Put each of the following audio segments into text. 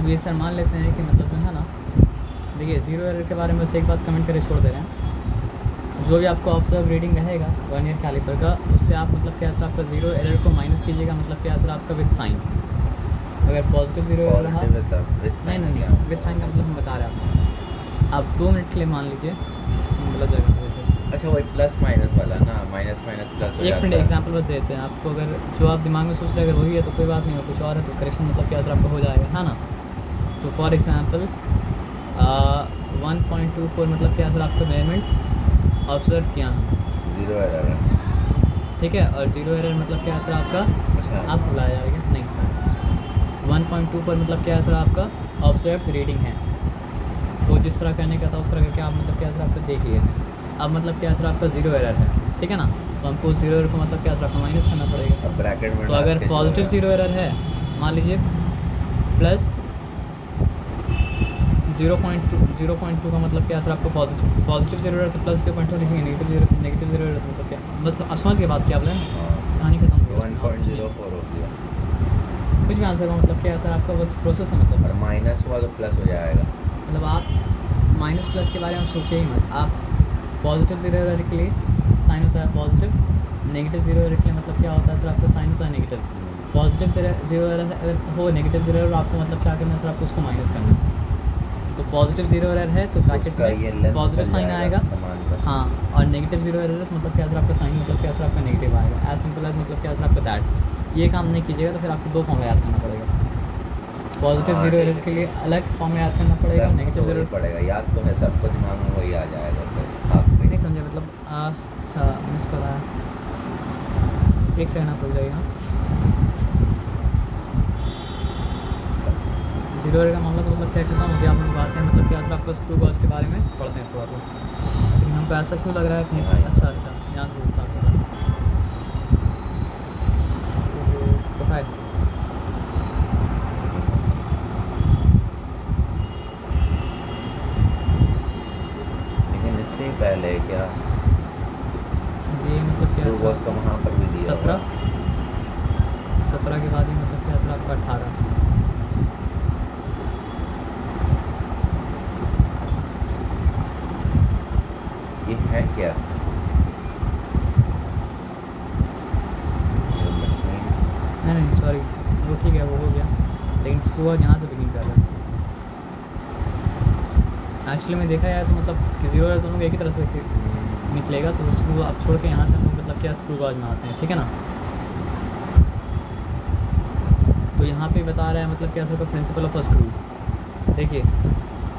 अब ये सर मान लेते हैं कि मतलब जो है ना, देखिए ज़ीरो एरर के बारे में बस एक बात कमेंट करके छोड़ दे रहे हैं। जो भी आपको ऑब्जर्व रीडिंग रहेगा वर्नियर कैलिपर का, उससे आप मतलब क्या सर आपका ज़ीरो एरर को माइनस कीजिएगा, मतलब क्या सर आपका विद साइन। अगर पॉजिटिव ज़ीरो एरर रहा, नहीं विद साइन का मतलब हम बता रहे हैं आपको। आप 2 मिनट के लिए मान लीजिए गलत जगह। अच्छा वही प्लस माइनस वाला ना, माइनस माइनस प्लस। एक मिनट एग्जांपल बस देते हैं आपको। अगर जो आप दिमाग में सोच रहे हैं अगर वही है तो कोई बात नहीं, हो कुछ और है तो करेक्शन मतलब क्या असर आपका हो जाएगा, है ना। तो फॉर एग्जांपल 1.24 मतलब क्या असर आपका मेजरमेंट ऑब्जर्व किया, ज़ीरो एरर है, ठीक है। और ज़ीरो एरर मतलब क्या असर आपका आप बुलाया जाएगा नहीं। 1.24 मतलब क्या असर आपका ऑब्जर्व रीडिंग है, वो जिस तरह करने का था उस तरह करके आप मतलब क्या असर आपका देख लिए। अब मतलब क्या असर आपका ज़ीरो एरर है, ठीक है ना, तो हमको ज़ीरो एरर को मतलब क्या असर आपका माइनस करना पड़ेगा। अब ब्रैकेट में तो अगर पॉजिटिव ज़ीरो एरर है, मान लीजिए प्लस 0.2 का मतलब क्या असर आपको पॉजिटिव ज़ीरो एरर तो प्लस 0.2 लिखेंगे, नेगेटिव ज़ीरो एरर तो मतलब क्या, मतलब आप समझ के बात क्या बोले, कहानी खत्म हो गई। 1.04 हो गया, कुछ भी आंसर का मतलब क्या असर आपका बस प्रोसेस है, मतलब और माइनस हुआ तो प्लस हो जाएगा। मतलब आप माइनस प्लस के बारे में सोचिए ही मत। आप पॉजिटिव ज़ीरो एरर के लिए साइन होता है पॉजिटिव, नेगेटिव ज़ीरो एरर के लिए मतलब क्या होता है सर आपका साइन होता है नेगेटिव। पॉजिटिव ज़ीरो एरर अगर हो नेगेटिव ज़ीरो एरर आपको मतलब क्या करना है सर आपको उसको माइनस करना है। तो पॉजिटिव ज़ीरो एरर है तो ब्रैकेट में पॉजिटिव साइन आएगा, हाँ, और नेगेटिव ज़ीरो एरर है तो मतलब क्या सर आपका साइन मतलब क्या सर आपका नेगेटिव आएगा। एज सिंपल एज मतलब क्या सर आपका दैट। ये काम नहीं कीजिएगा तो फिर आपको 2 फॉर्मूला याद करना पड़ेगा। पॉजिटिव ज़ीरो एरर के लिए अलग फॉर्मूला याद करना पड़ेगा, नेगेटिव ज़ीरो पड़ेगा, याद तो है सबको, दिमाग में वही आ जाएगा। फिर आप नहीं समझे मतलब अच्छा मिस कर रहा है, एक सेकंड आप रुक जाइए। हाँ, ज़ीरो एरर का मामला तो मतलब क्या करता हूँ मुझे आप लोग बात है मतलब क्या सर आपको स्क्रू गॉज के बारे में पढ़ते हैं थोड़ा सा, लेकिन हमको ऐसा क्यों लग रहा है कि अच्छा यहाँ से स्टार्ट हो रहा है, पता है। लेकिन इससे पहले क्या ये मतलब क्या बॉस का वहाँ पर भी दिया 17 के बाद ही मतलब क्या सर आपका 18। ये है क्या नहीं सॉरी, वो ठीक है वो हो गया, लेकिन स्क्रू यहाँ से बिगिन कर रहा है। एक्चुअली में देखा जाए तो मतलब कि ज़ीरो एरर दोनों को एक ही तरह से निकलेगा, तो स्क्रू आप छोड़ के यहाँ से हम लोग मतलब क्या स्क्रू गॉज में आते हैं, ठीक है ना। तो यहाँ पे बता रहा है मतलब क्या सर का प्रिंसिपल ऑफ अ स्क्रू। देखिए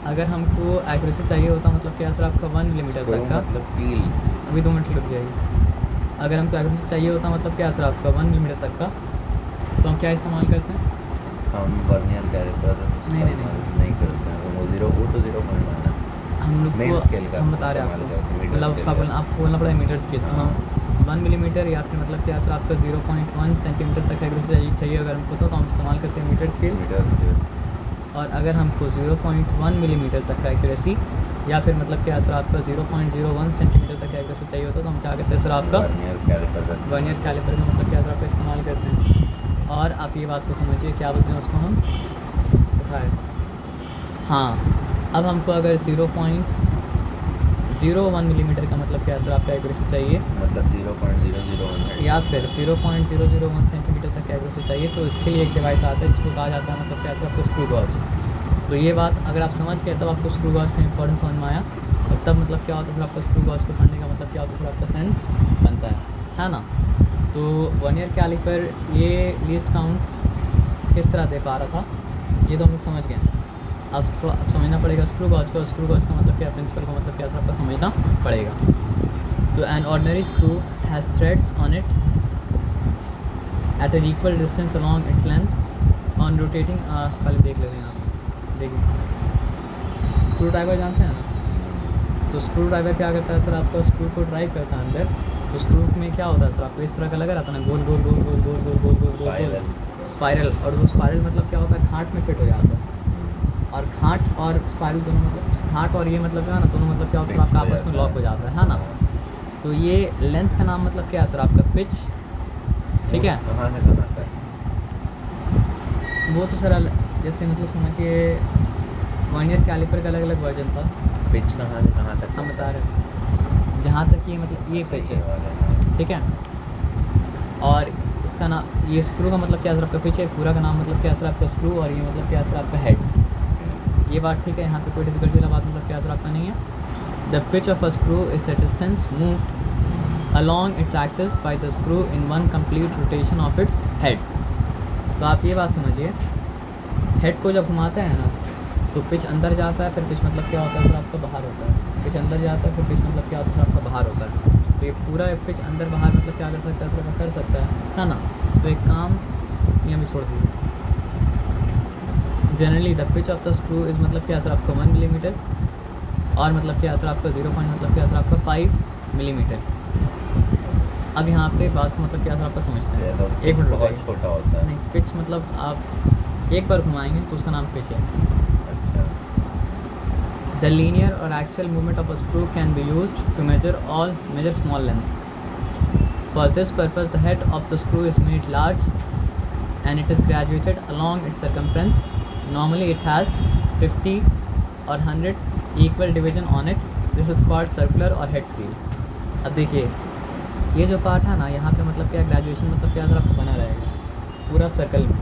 अगर हमको एक्यूरेसी चाहिए होता मतलब क्या सर आपका 1 मिलीमीटर तक का, मतलब कील, अभी 2 मिनट रुक जाइए। अगर हमको एक्यूरेसी चाहिए होता मतलब क्या सर आपका 1 मिलीमीटर तक का, तो हम क्या इस्तेमाल करते हैं, हम वर्नियर कैलिपर नहीं करते हैं, वो 0.1 है हम लोग मेन को स्केल का हम बता रहे हैं आपको, मतलब उसका आपको बोलना पड़ेगा मीटर स्केल। तो हम 1 मिलीमीटर या फिर मतलब क्या सर आपका 0.1 सेंटीमीटर तक एक्यूरेसी चाहिए अगर हमको, तो हम इस्तेमाल करते हैं मीटर स्केल। और अगर हमको 0.1 मिलीमीटर तक का एक्यूरेसी या फिर मतलब क्या सर आपका 0.01 सेंटीमीटर तक एक्यूरेसी चाहिए होता है, तो हम क्या करते हैं सर आपका वर्नियर कैलिपर का मतलब क्या सर आपका इस्तेमाल करते हैं। और आप ये बात को समझिए क्या बोलते हैं उसको हम उठाए। हाँ, अब हमको अगर 0.01 मिलीमीटर का मतलब क्या सर आपका एक्यूरेसी चाहिए, मतलब 0.001 या फिर 0.001 सेंटीमीटर तक एक्यूरेसी चाहिए, तो इसके लिए एक डिवाइस आता है जिसको कहा जाता है मतलब क्या सर आपको स्क्रू गॉज। तो ये बात अगर आप समझ गए तब आपको स्क्रू गॉज का इंपॉर्टेंस समझ में आया, और तब मतलब क्या होता है सर आपका स्क्रू गॉज को पढ़ने का मतलब क्या होता है सर आपका सेंस बनता है ना। तो वर्नियर कैलिपर ये लीस्ट काउंट किस तरह दे पा रहा था ये तो हम लोग समझ गए। अब समझना पड़ेगा स्क्रू गॉज का, स्क्रू गॉज का मतलब क्या, प्रिंसिपल का मतलब क्या सर आपका समझना पड़ेगा। तो an ordinary screw has threads on it at an equal distance along its length on rotating. पहले देख लेते हैं आप, देखिए स्क्रू ड्राइवर जानते हैं ना, तो स्क्रू ड्राइवर क्या करता है सर आपका स्क्रू को ड्राइव करता है अंदर। तो स्क्रू में क्या होता है सर आपको इस तरह का लगा रहता है ना, गोल गोल गोल गोल गोल गोल गोल गोल गोल स्पाइरल। और वो स्पाइरल मतलब क्या होता है घाट में फिट हो जाता है, और घाट और स्पाइरल दोनों मतलब घाट और ये मतलब जो है ना दोनों मतलब क्या होता है आपका आपस में लॉक हो जाता है ना। तो ये लेंथ का नाम मतलब क्या है सर आपका पिच, ठीक है। कहाँ से बनाता है वो तो सर जैसे मतलब समझिए वर्नियर कैलिपर का अलग अलग वर्जन था। पिच कहाँ से कहाँ तक? हम बता रहे हैं जहाँ तक ये मतलब ये पिच है, ठीक है। और इसका नाम ये स्क्रू का मतलब क्या है सर आपका पिच है, पूरा का नाम मतलब क्या है सर आपका स्क्रू, और ये मतलब क्या है सर आपका हेड। ये बात ठीक है, यहाँ पे कोई डिफिकल्टी वाला बात मतलब क्या है सर आपका नहीं है। The pitch of a screw is the distance moved along its axis by the screw in one complete rotation of its head। तो आप ये बात समझिए, हेड को जब घुमाते हैं ना तो पिच अंदर जाता है, फिर पिच मतलब क्या होता है सर आपका बाहर होता है, पिच अंदर जाता है, फिर पिच मतलब क्या होता है सर आपका बाहर होता है। तो ये पूरा पिच अंदर बाहर मतलब क्या कर सकता है सर, कर सकता है ना। तो एक काम ये हमें छोड़ दीजिए। Generally the pitch of the screw is मतलब क्या सर आपका 1 मिलीमीटर, और मतलब क्या सर आपका 0 पॉइंट मतलब क्या सर आपका 5 मिलीमीटर। अब यहाँ पे बात मतलब क्या सर आपका समझते हैं, एक मिनट बहुत छोटा होता है। नहीं, पिच मतलब आप एक बार घुमाएंगे तो उसका नाम पिच है। अच्छा। द लीनियर और axial movement of a screw can be used to measure small length. For this purpose the head of the screw is made large and it is graduated along its circumference. Normally it has 50 or 100 equal division on it. This is called circular or head scale। अब देखिए ये जो part है ना, यहाँ पे मतलब क्या ग्रेजुएशन मतलब क्या सर आपको बना रहेगा पूरा सर्कल में।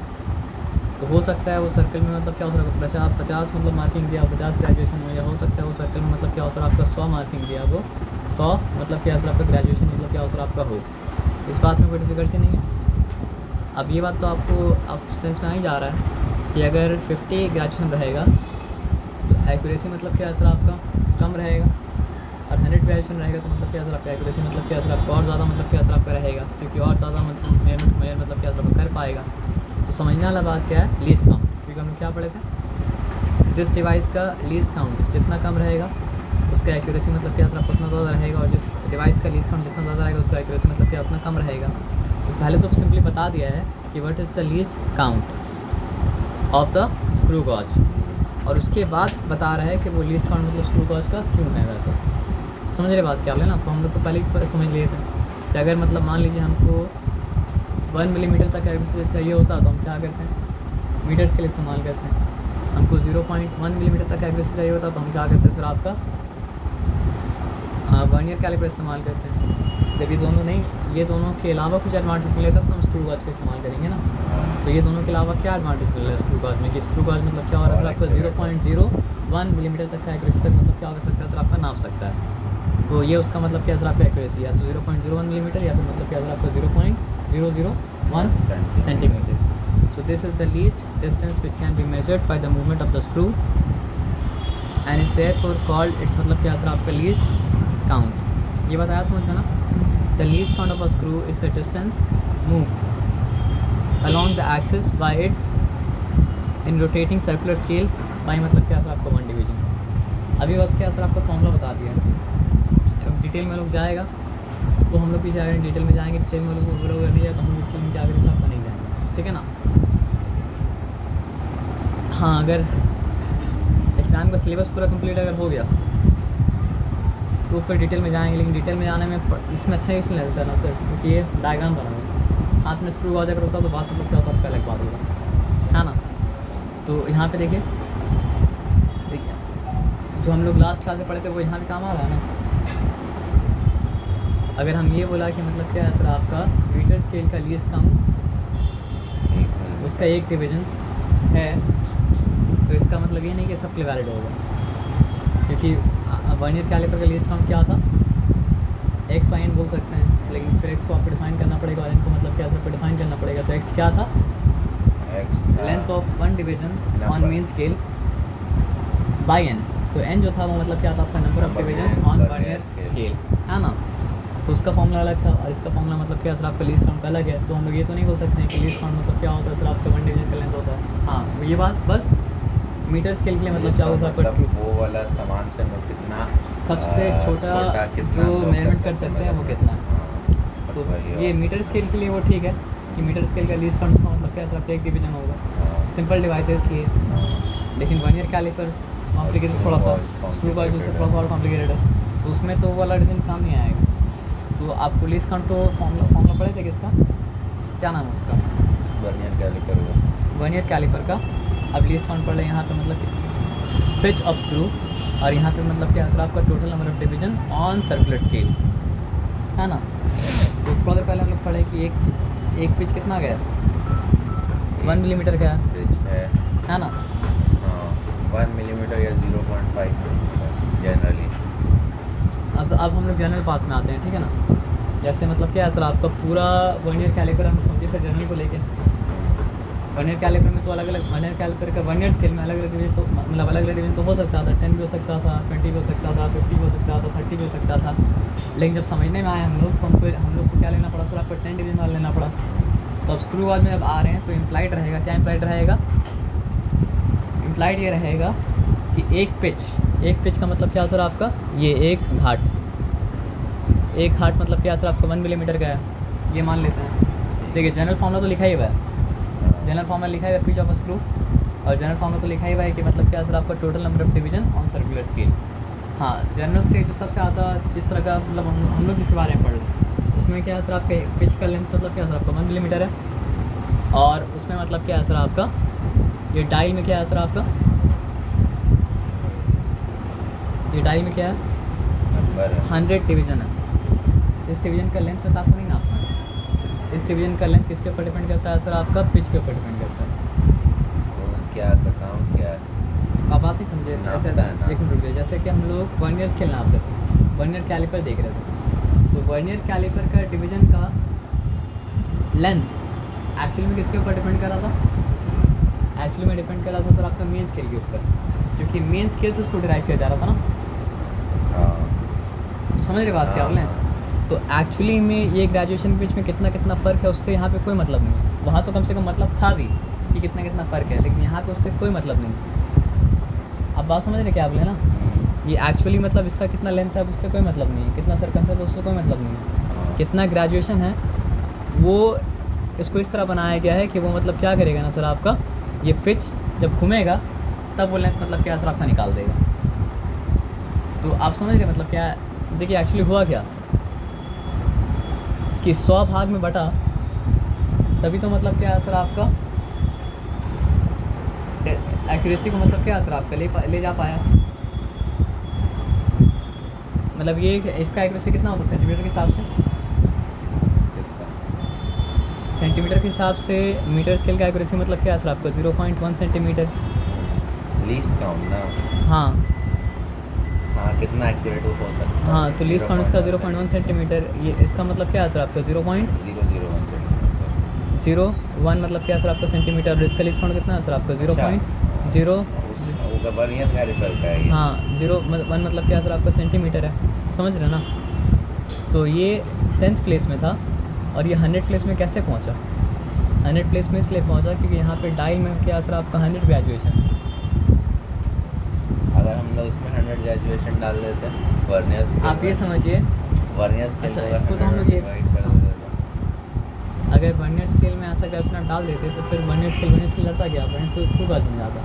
तो हो सकता है वो सर्कल में मतलब क्या हो सकता है 50 मतलब मार्किंग दिया 50 ग्रेजुएशन में, या हो सकता है वो सर्कल में मतलब क्या हो सर आपका 100 मार्किंग दिया वो 100 मतलब क्या सर आपका ग्रेजुएशन मतलब क्या हो सर आपका हो। इस बात में कोई डिफिकल्टी नहीं है। अब ये बात तो आपको अब सेंस में आ ही जा रहा है कि अगर 50 ग्रेजुएशन रहेगा तो एक्यूरेसी मतलब क्या सर आपका कम रहेगा, और 100 ग्रेजुएशन रहेगा तो मतलब क्या सर आपका एक्यूरेसी मतलब क्या सर आपका और ज़्यादा मतलब क्या सर आपका रहेगा, क्योंकि और ज़्यादा मेजर मतलब क्या सर आपका कर पाएगा। तो समझने वाला बात क्या है, लीस्ट काउंट, क्योंकि हम क्या पढ़े थे, जिस डिवाइस का लीस्ट काउंट जितना कम रहेगा उसका एक्यूरेसी मतलब क्या सर आपका उतना ज़्यादा रहेगा, और जिस डिवाइस का लीस्ट काउंट जितना ज़्यादा रहेगा उसका एक्यूरेसी मतलब क्या उतना कम रहेगा। तो पहले तो सिंपली बता दिया है कि what is the least count of the screw gauge, और उसके बाद बता रहा है कि वो लीस्ट काउंट मतलब स्क्रू गॉज का क्यों है वैसे। समझ रहे बात क्या लेना। तो हम लोग तो पहले ही समझ लिए थे कि अगर मतलब मान लीजिए हमको 1 मिलीमीटर तक एक्यूरेसी चाहिए होता तो हम क्या करते हैं, मीटर स्केल इस्तेमाल करते हैं। हमको 0.1 मिलीमीटर तक एक्यूरेसी चाहिए होता तो हम क्या करते हैं सर आपका वर्नियर कैलिपर इस्तेमाल करते हैं। जब ये दोनों नहीं, ये दोनों के अलावा कुछ एडवांटेज मिलेगा तो हम स्क्रू गॉज का इस्तेमाल करेंगे ना। तो ये दोनों के अलावा क्या एडवांटेज मिल रहा है स्क्रू गॉज में, कि स्क्रू गॉज मतलब क्या हो रहा है सर आपका 0.01 मिलीमीटर तक का एक्यूरेसी तक मतलब क्या कर सकता है सर आपका नाप सकता है। तो ये उसका मतलब क्या सर आपका एक्यूरेसी है, तो 0.01 मिलीमीटर या फिर मतलब क्या सर आपका 0.001 centimetre. So this is the least distance which can be measured by the movement of the screw and is therefore called its मतलब क्या सर आपका लीस्ट काउंट। ये बताया समझ में ना। The least count of a screw is the distance moved along the axis by its in rotating circular scale by मतलब क्या सर आपका 1 डिवीजन। अभी बस क्या सर आपका फॉर्मूला बता दिया है। अब डिटेल में लोग जाएगा तो हम लोग पीछे अगर डिटेल में जाएंगे, डिटेल में लोग नहीं जाए तो हम लोग डिटेल में जाकर हिसाब का नहीं जाएंगे, ठीक है ना। हाँ, अगर एग्ज़ाम का सिलेबस पूरा कंप्लीट अगर हो गया तो फिर डिटेल में जाएंगे, लेकिन डिटेल में जाने में इसमें अच्छा इसलिए लगता है ना सर क्योंकि ये डायग्राम बना हुआ है। हाथ में स्क्रू गॉज अगर होता तो बात मतलब क्या होता आपका अलग बात होगा, है ना। तो यहाँ पे देखिए जो हम लोग लास्ट क्लास में पढ़े थे वो यहाँ भी काम आ रहा है ना। अगर हम ये बोला कि मतलब क्या है सर आपका मीटर स्केल का लीस्ट काउंट उसका 1 डिवीज़न है, तो इसका मतलब ये नहीं कि सब के वैलिड होगा, क्योंकि वर्नियर कैलिपर का लीस्ट काउंट क्या था, एक्स वाई एन बोल सकते हैं, लेकिन फिर एक्स को आपको डिफाइन करना पड़ेगा और एन को मतलब क्या सर डिफाइन करना पड़ेगा। तो एक्स क्या था, length of 1 division on main scale by n. तो एन जो था वो मतलब क्या था आपका number of division on vernier scale, है ना। तो उसका फॉर्मूला अलग था और इसका फॉर्मूला मतलब क्या सर आपका लीस्ट काउंट अलग है। तो हम लोग ये तो नहीं बोल सकते हैं कि लीस्ट काउंट मतलब क्या होता है सर आपका 1 डिवीज़न का लेंथ होता है। हाँ, ये बात बस मीटर स्केल के लिए मतलब क्या होगा आपका वो वाला सामान से मैं कितना सबसे छोटा जो मेजरमेंट कर सकते हैं वो कितना है। तो ये मीटर स्केल के लिए वो ठीक है कि मीटर स्केल का लीस्ट काउंट का मतलब क्या सर आपका 1 डिवीज़न होगा, सिंपल डिवाइस है इसलिए। लेकिन वर्नियर कैलिपर कॉम्प्लिकेटेड थोड़ा सा, स्क्रू का जो थोड़ा सा और कॉम्प्लिकेटेड है, तो उसमें तो वो वाला डिवीजन काम नहीं आएगा। तो आपको लीस्ट काउंट तो फॉर्मूला पड़े थे किसका, क्या नाम है उसका, वर्नियर कैलिपर वर्नियर कैलिपर का अब लीस्ट काउंट पढ़ लें यहाँ पे मतलब पिच ऑफ स्क्रू, और यहाँ पे मतलब क्या असर आपका total number of division on circular scale, है ना। तो थोड़ा देर पहले हम लोग पढ़े कि एक पिच कितना गया, 1 मिलीमीटर का पिच है ना। हाँ 1 मिलीमीटर या 0.5 मिलीमीटर जनरली। अब हम लोग जनरल पार्ट में आते हैं, ठीक है ना। जैसे मतलब क्या है सर आपका पूरा वर्नियर कैलिपर हम समझे थे जनरल को लेके। वर्नियर कैलिपर में तो अलग अलग वर्नियर कैलिपर का वर्नियर स्केल में अलग अलग डिवीजन, तो मतलब अलग अलग डिवीजन तो हो सकता था, 10 भी हो सकता था, 20 भी हो सकता था, 50 भी हो सकता था, 30 भी हो सकता था। लेकिन जब समझने में आया हम लोग तो हम लोग को क्या लेना पड़ा सर, आपको 10 डिवीजन वाला लेना पड़ा। तो अब स्क्रू गॉज में जब आ रहे हैं तो इम्प्लाइड रहेगा, क्या इम्प्लाइड रहेगा, इम्प्लाइड ये रहेगा कि एक पिच का मतलब क्या सर आपका, ये एक घाट मतलब क्या सर आपका 1 मिलीमीटर का है, ये मान लेते हैं। देखिए जनरल फॉर्मूला तो लिखा ही हुआ है, जनरल फॉर्मूला लिखा है पिच ऑफ अ स्क्रू, और जनरल फॉर्मूला तो लिखा ही हुआ है कि मतलब क्या सर आपका total number of division on circular scale. हाँ जनरल से जो सबसे ज़्यादा जिस तरह का मतलब हम लोग जिसके बारे में पढ़ रहे हैं उसमें क्या है सर आपके पिच का लेंथ मतलब क्या सर आपका 1 मिलीमीटर है, और उसमें मतलब क्या है सर आपका ये डायल में क्या है सर आपका, ये डायल में क्या है नंबर 100 डिवीजन है। इस डिवीजन का लेंथ में तो आपको नहीं नापना है, इस डिवीजन का लेंथ किसके ऊपर डिपेंड करता है सर आपका, पिच के ऊपर डिपेंड करता है। तो क्या इसका काम क्या है, आप बात नहीं समझे। नापता है ना। एक मिनट रुक जाइए, जैसे कि हम लोग वर्नियर स्केल नाप रहे थे, वर्नियर कैलिपर देख रहे थे, तो वर्नियर कैलिपर का डिवीजन का लेंथ एक्चुअली में किसके ऊपर डिपेंड कर रहा था, एक्चुअली में डिपेंड कर रहा था सर आपका मेन स्केल के ऊपर, क्योंकि मेन स्केल से उसको डिराइव किया जा रहा था ना। हाँ तो समझ रहे बात क्या बोलें। तो एक्चुअली में ये ग्रेजुएशन के बीच में कितना फ़र्क है उससे यहाँ पे कोई मतलब नहीं है। वहाँ तो कम से कम मतलब था भी कि कितना फ़र्क है, लेकिन यहाँ पे उससे कोई मतलब नहीं। आप बात समझ रहे क्या बोले ना, ये एक्चुअली मतलब इसका कितना लेंथ है उससे कोई मतलब नहीं है, कितना सर्कम्फ्रेंस है उससे कोई मतलब नहीं है, कितना ग्रेजुएशन है वो इसको इस तरह बनाया गया है कि वो मतलब क्या करेगा ना सर आपका, ये पिच जब घूमेगा तब वो लेंथ मतलब क्या सर आपका निकाल देगा। तो आप समझ रहे मतलब क्या है। देखिए एक्चुअली हुआ क्या कि 100 भाग में बटा तभी तो मतलब क्या है सर आपका एक्यूरेसी को मतलब क्या है सर आपका ले जा पाया। मतलब ये इसका एक्यूरेसी कितना होता है सेंटीमीटर के हिसाब से, इसका सेंटीमीटर के हिसाब से मीटर स्केल का एक्यूरेसी मतलब क्या है सर आपका 0.1 सेंटीमीटर। लीस्ट काउंट ना। हाँ हाँ कितना एक्यूरेट हो सकता है। हाँ, तो लीस्ट काउंट इसका 0.1 सेंटीमीटर, ये इसका मतलब क्या है सर आपका 0.001 सेंटीमीटर। 0.01 मतलब क्या है सर आपका सेंटीमीटर, और इसका लीस्ट काउंट कितना है सर आपका 0.0। वो वर्नियर कैलिपर का है ये। हाँ 0.1 मतलब क्या सर आपका सेंटीमीटर है, समझ रहे ना। तो ये 10th प्लेस में था, और ये 100 प्लेस में कैसे पहुंचा, 100 प्लेस में इसलिए पहुंचा क्योंकि यहाँ पे डायल में क्या सर आपका 100 ग्रेजुएशन। अगर हम लोग इसमें 100 ग्रेजुएशन डाल देते हैं वर्नियर स्केल, आप ये समझिए वर्नियर स्केल अच्छा, को इसको तो हम लोग ये- डिवाइड कर देते अगर वर्नियर स्केल में ऐसा ग्रेजुएशन डाल देते तो फिर वर्नियर स्केल लड़ता क्या, वर्नियर स्केल स्क्रू गॉज बन जाता।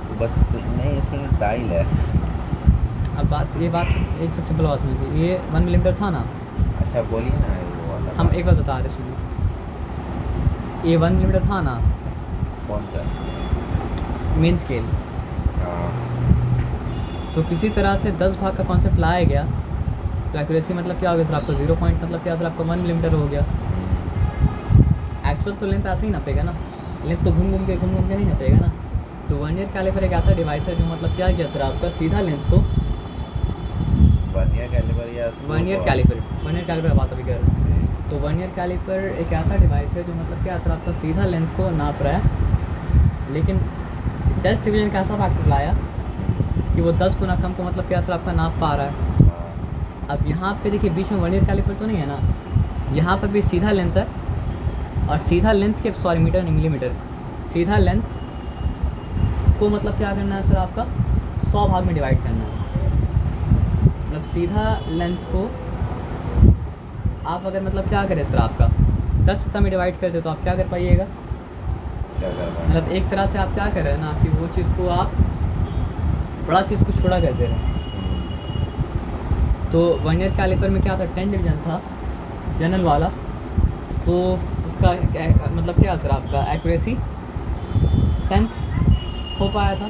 तो बस नहीं इसमें डायल है। अब ये बात एक तो सिंपल बात समझिए, ये 1 मिलीमीटर था ना, अच्छा बोलिए ना वो वाला हम एक बार बता रहे सुनिए, ये 1 मिलीमीटर था ना कौन सा। मेन स्केल, हाँ तो किसी तरह से 10 भाग का कॉन्सेप्ट लाया गया तो एक्यूरेसी मतलब क्या हो गया सर आपका 0 पॉइंट मतलब क्या सर आपका 1 मिलीमीटर हो गया। एक्चुअल तो लेंथ ऐसे ही नापेगा ना, लेंथ तो घूम घूम के नहीं नापेगा ना। तो वर्नियर कैलिपर एक ऐसा डिवाइस है जो मतलब क्या किया सर आपका सीधा लेंथ को, वर्नियर कैलिपर या वर्नियर कैलिपर बात अभी कर रहे हैं। तो वर्नियर कैलिपर एक ऐसा डिवाइस है जो मतलब क्या सर आपका सीधा लेंथ को नाप रहा है, लेकिन 10 डिवीजन का ऐसा फैक्टर लाया कि वो 10 गुना कम को मतलब क्या सर आपका नाप पा रहा है। अब यहाँ पे देखिए बीच में वर्नियर कैलिपर तो नहीं है ना, यहाँ पर भी सीधा लेंथ है, और सीधा लेंथ के मीटर नहीं मिलीमीटर, सीधा लेंथ को मतलब क्या करना है सर आपका 100 भाग में डिवाइड करना है। मतलब सीधा लेंथ को आप अगर मतलब क्या करें सर आपका 10 हिस्सा में डिवाइड कर दे तो आप क्या कर पाइएगा, क्या कर रहा है। मतलब एक तरह से आप क्या कर रहे हैं ना कि वो चीज़ को आप बड़ा चीज़ को छोटा कर दे रहे हैं। तो वर्नियर कैलिपर में क्या था 10 डिवीजन था जनरल वाला, तो उसका मतलब क्या सर आपका एक्यूरेसी 10th, हो पाया था,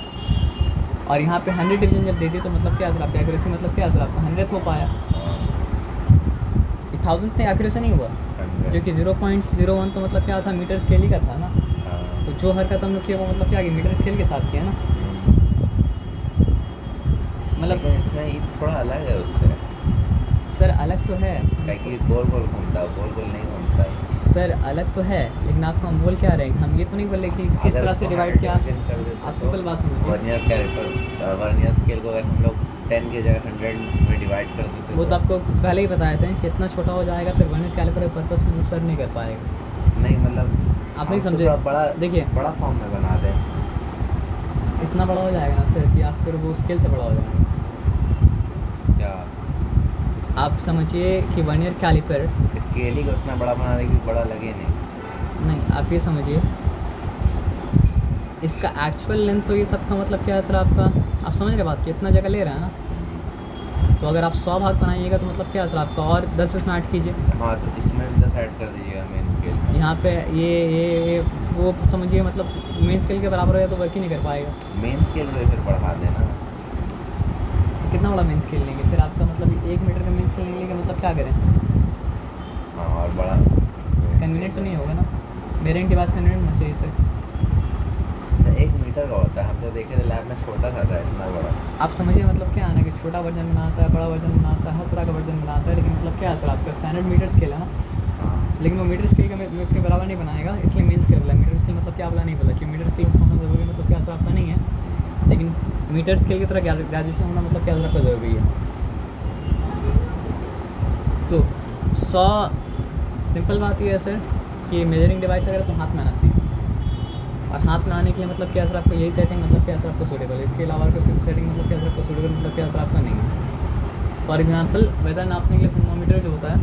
और यहाँ पे 100 डिवीजन जब देती तो मतलब क्या सर आपका एक्यूरेसी मतलब क्या सर आपका 100 हो पाया। 1000 में एक्यूरेसी नहीं हुआ, जो कि 0.01 तो मतलब क्या था मीटर स्केल ही का था ना। तो जो हरकत हम लोग किया वो मतलब क्या मीटर स्केल के साथ किया ना, मतलब इसमें ये थोड़ा अलग है उससे, सर अलग तो है, कि गोल गोल घूमता है, गोल गोल नहीं घूमता है। सर अलग तो है, लेकिन आपको हम बोल क्या रहे हैं, हम ये तो नहीं बोले कि किस तरह से डिवाइड किया। आप सिंपल बात समझिए, वर्नियर कैलिपर, वर्नियर स्केल को अगर हम लोग 10 की जगह 100 में डिवाइड कर देते वो तो आपको पहले ही बताए थे कि इतना छोटा हो जाएगा, फिर वर्नियर कैलिपर के पर्पस में सर्व नहीं कर पाएगा। नहीं मतलब आप नहीं समझे, बड़ा, देखिए बड़ा फॉर्म में बना दें, इतना बड़ा हो जाएगा ना सर कि आप फिर वो स्केल से बड़ा हो जाएगा। क्या आप समझिए कि वर्नियर कैलिपर स्केल ही को इतना बड़ा बना दें कि बड़ा लगे नहीं। आप ये समझिए इसका एक्चुअल लेंथ तो ये सब का मतलब क्या है सर आपका, आप समझ रहे बात कि इतना जगह ले रहा है ना, तो अगर आप 100 भाग बनाइएगा तो मतलब क्या है सर आपका, और 10 इसमें ऐड कीजिए। हाँ तो इसमें 10 ऐड कर दीजिएगा मेन स्केल में। यहाँ पे ये वो समझिए मतलब मेन स्केल के बराबर हो तो वर्क ही नहीं कर पाएगा। मेन स्केल को फिर बढ़ा देना। तो कितना बड़ा मेन स्केल लेंगे फिर आपका, मतलब 1 मीटर का मेन स्केल लेंगे कि मतलब क्या करें। हाँ और बड़ा कन्वीनियंट तो नहीं होगा ना, मेरे इनके पास कन्वीनियंट होना चाहिए सर। 1 मीटर का होता है, हम तो देखे थे लैब में छोटा सा था, इतना बड़ा। आप समझिए मतलब क्या है ना कि छोटा वर्जन बनाता है, बड़ा वर्जन बनाता है, हर तरह का वर्जन बनाता है, लेकिन मतलब क्या है सर आपका स्टैंडर्ड मीटर स्केल है ना, लेकिन वो मीटर स्केल के बराबर नहीं बनाएगा, इसलिए मेन स्केल बोला। मीटर स्केल मतलब क्या बोला नहीं बोला कि मीटर स्केल उसका होना ज़रूरी मतलब क्या सर आपका नहीं है, लेकिन मीटर स्केल की तरह ग्रेजुएशन होना मतलब क्या सर आपका ज़रूरी है। तो 100 सिंपल बात ये है सर कि मेजरिंग डिवाइस अगर तो हाथ में आना चाहिए, और हाथ में आने के लिए मतलब क्या सर आपको यही सेटिंग मतलब क्या सर आपको सूटेबल है, इसके अलावा कोई सेटिंग मतलब क्या सर आपको सूटेबल मतलब क्या सर आपका नहीं है। फॉर एग्जांपल वेदर नापने के लिए थर्मोमीटर जो होता है